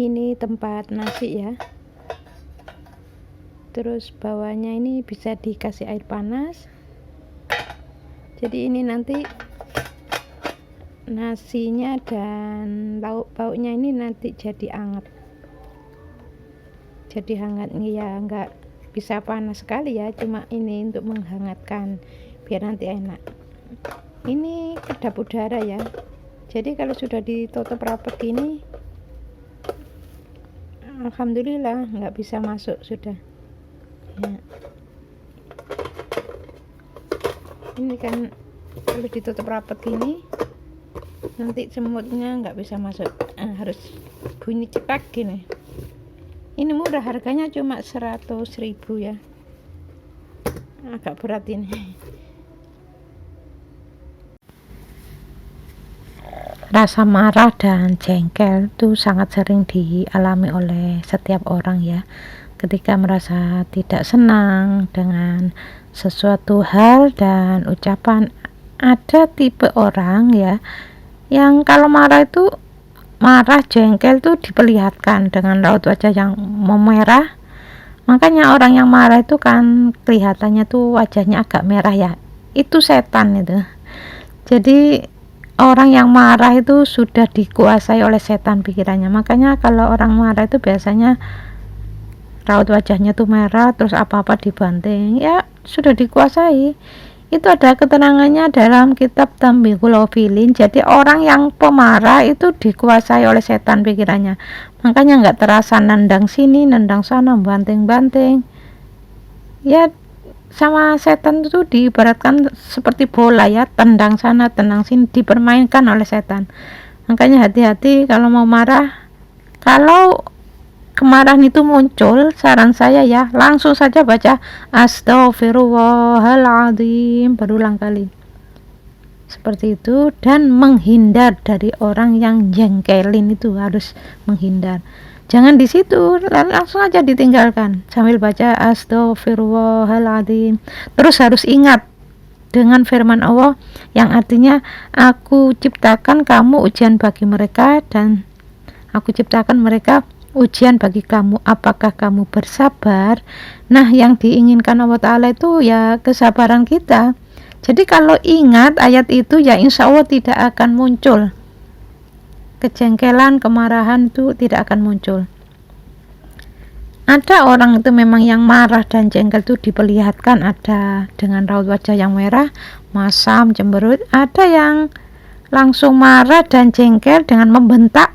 Ini tempat nasi ya, terus bawahnya ini bisa dikasih air panas. Jadi ini nanti nasinya dan lauk pauknya ini nanti jadi hangat, ya, enggak bisa panas sekali ya, cuma ini untuk menghangatkan biar nanti enak. Ini kedap udara ya, jadi kalau sudah ditutup rapat gini, alhamdulillah nggak bisa masuk sudah ya. Ini kan kalau ditutup rapat gini nanti semutnya nggak bisa masuk, harus bunyi cetak gini. Ini murah, harganya cuma 100.000 ya, agak berat ini. Rasa marah dan jengkel itu sangat sering dialami oleh setiap orang ya, ketika merasa tidak senang dengan sesuatu hal dan ucapan. Ada tipe orang ya yang kalau marah itu jengkel tuh diperlihatkan dengan raut wajah yang memerah. Makanya orang yang marah itu kan kelihatannya tuh wajahnya agak merah ya, itu setan itu. Jadi orang yang marah itu sudah dikuasai oleh setan pikirannya. Makanya kalau orang marah itu biasanya raut wajahnya tuh merah, terus apa-apa dibanting, ya sudah dikuasai. Itu ada keterangannya dalam kitab Tambihul Ghafilin. Jadi orang yang pemarah itu dikuasai oleh setan pikirannya. Makanya nggak terasa nendang sini, nendang sana, banting-banting. Ya sama setan itu diibaratkan seperti bola ya, tendang sana, tendang sini, dipermainkan oleh setan. Makanya hati-hati kalau mau marah. Kalau kemarahan itu muncul, saran saya ya, langsung saja baca Astaghfirullahaladzim berulang kali seperti itu, dan menghindar dari orang yang jengkelin. Itu harus menghindar, jangan di situ, langsung aja ditinggalkan sambil baca Astaghfirullahaladzim. Terus harus ingat dengan firman Allah yang artinya, aku ciptakan kamu ujian bagi mereka dan aku ciptakan mereka ujian bagi kamu, apakah kamu bersabar? Nah, yang diinginkan Allah Ta'ala itu ya kesabaran kita. Jadi kalau ingat ayat itu ya insya Allah tidak akan muncul kejengkelan, kemarahan, itu tidak akan muncul. Ada orang itu memang yang marah dan jengkel itu diperlihatkan, ada dengan raut wajah yang merah, masam, cemberut. Ada yang langsung marah dan jengkel dengan membentak,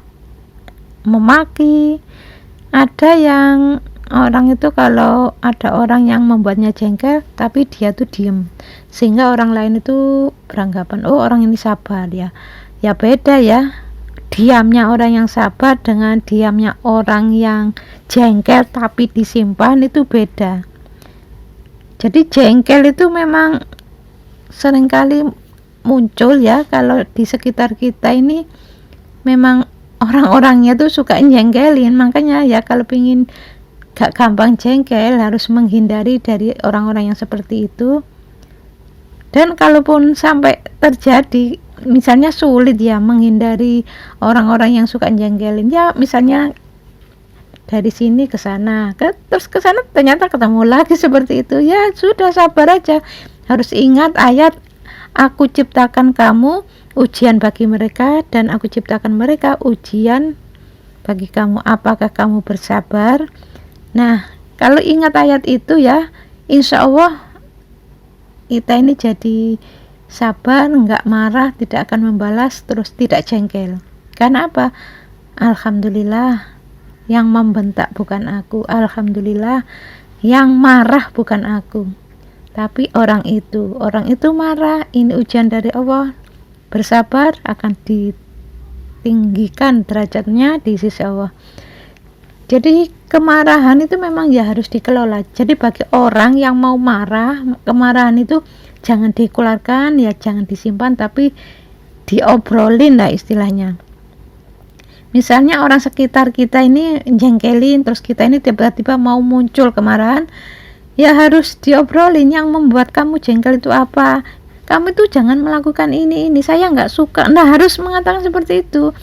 memaki. Ada yang orang itu kalau ada orang yang membuatnya jengkel tapi dia tuh diem, sehingga orang lain itu beranggapan oh orang ini sabar ya. Ya beda ya, diamnya orang yang sabar dengan diamnya orang yang jengkel tapi disimpan, itu beda. Jadi jengkel itu memang seringkali muncul ya, kalau di sekitar kita ini memang orang-orangnya tuh suka jengkelin. Makanya ya kalau pingin gak gampang jengkel harus menghindari dari orang-orang yang seperti itu. Dan kalaupun sampai terjadi, misalnya sulit ya menghindari orang-orang yang suka jengkelin ya, misalnya dari sini ke sana, terus ke sana ternyata ketemu lagi seperti itu, ya sudah sabar aja. Harus ingat ayat, aku ciptakan kamu ujian bagi mereka dan aku ciptakan mereka ujian bagi kamu, apakah kamu bersabar? Nah, kalau ingat ayat itu ya, insya Allah kita ini jadi sabar, nggak marah, tidak akan membalas, terus tidak jengkel. Karena apa? Alhamdulillah yang membentak bukan aku, alhamdulillah yang marah bukan aku, tapi orang itu marah. Ini ujian dari Allah, bersabar akan ditinggikan derajatnya di sisi Allah. Jadi kemarahan itu memang ya harus dikelola. Jadi bagi orang yang mau marah, kemarahan itu jangan dikeluarkan ya, jangan disimpan, tapi diobrolin lah istilahnya. Misalnya orang sekitar kita ini jengkelin, terus kita ini tiba-tiba mau muncul kemarahan, ya harus diobrolin. Yang membuat kamu jengkel itu apa? Kamu itu jangan melakukan ini, saya nggak suka. Nah, harus mengatakan seperti itu.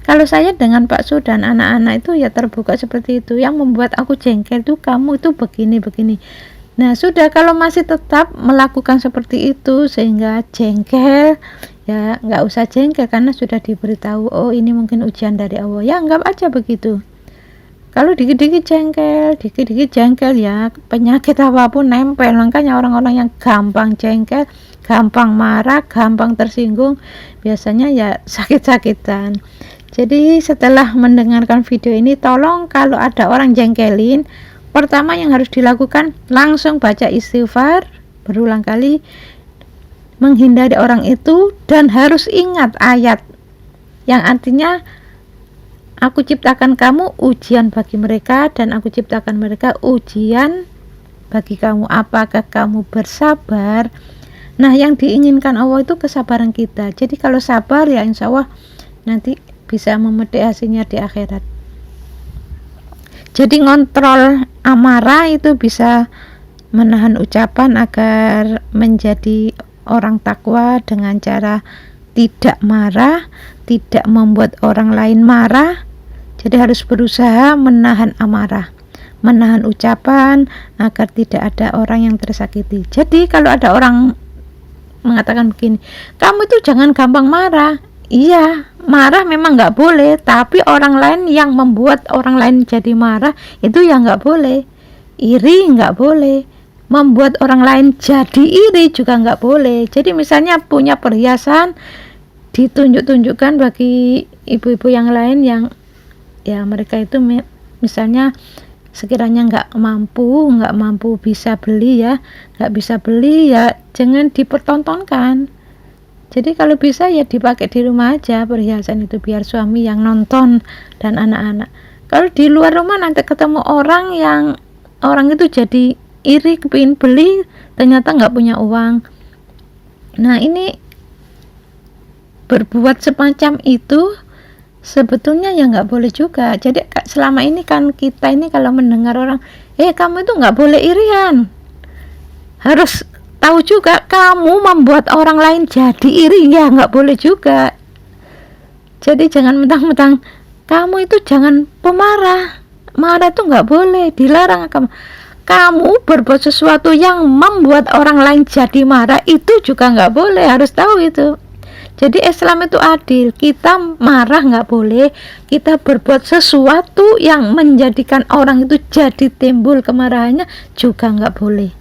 Kalau saya dengan Pak Su dan anak-anak itu ya terbuka seperti itu. Yang membuat aku jengkel tuh kamu itu begini. Nah sudah, kalau masih tetap melakukan seperti itu sehingga jengkel, ya nggak usah jengkel karena sudah diberitahu, oh ini mungkin ujian dari Allah, ya anggap aja begitu. Kalau dikit-dikit jengkel ya penyakit apapun nempel. Makanya orang-orang yang gampang jengkel, gampang marah, gampang tersinggung, biasanya ya sakit-sakitan. Jadi setelah mendengarkan video ini, tolong kalau ada orang jengkelin, pertama yang harus dilakukan langsung baca istighfar berulang kali, menghindari orang itu, dan harus ingat ayat yang artinya aku ciptakan kamu ujian bagi mereka dan aku ciptakan mereka ujian bagi kamu. Apakah kamu bersabar? Nah yang diinginkan Allah itu kesabaran kita. Jadi kalau sabar ya insya Allah nanti bisa memetik hasilnya di akhirat. Jadi ngontrol amarah itu bisa menahan ucapan agar menjadi orang takwa dengan cara tidak marah, tidak membuat orang lain marah. Jadi harus berusaha menahan amarah, menahan ucapan agar tidak ada orang yang tersakiti. Jadi kalau ada orang mengatakan begini, kamu itu jangan gampang marah. Iya, marah memang nggak boleh, tapi orang lain yang membuat orang lain jadi marah itu yang nggak boleh. Iri nggak boleh, membuat orang lain jadi iri juga nggak boleh. Jadi misalnya punya perhiasan ditunjuk-tunjukkan bagi ibu-ibu yang lain yang ya mereka itu misalnya sekiranya nggak mampu bisa beli ya, nggak bisa beli ya jangan dipertontonkan. Jadi kalau bisa ya dipakai di rumah aja perhiasan itu, biar suami yang nonton dan anak-anak. Kalau di luar rumah nanti ketemu orang yang orang itu jadi iri, kepingin beli, ternyata nggak punya uang. Nah ini berbuat semacam itu sebetulnya ya nggak boleh juga. Jadi selama ini kan kita ini kalau mendengar orang, kamu itu nggak boleh irian, harus tahu juga kamu membuat orang lain jadi iri, ya nggak boleh juga. Jadi jangan mentang-mentang kamu itu jangan pemarah, marah itu nggak boleh, dilarang. Kamu berbuat sesuatu yang membuat orang lain jadi marah itu juga nggak boleh, harus tahu itu. Jadi Islam itu adil, kita marah nggak boleh, kita berbuat sesuatu yang menjadikan orang itu jadi timbul kemarahannya juga nggak boleh.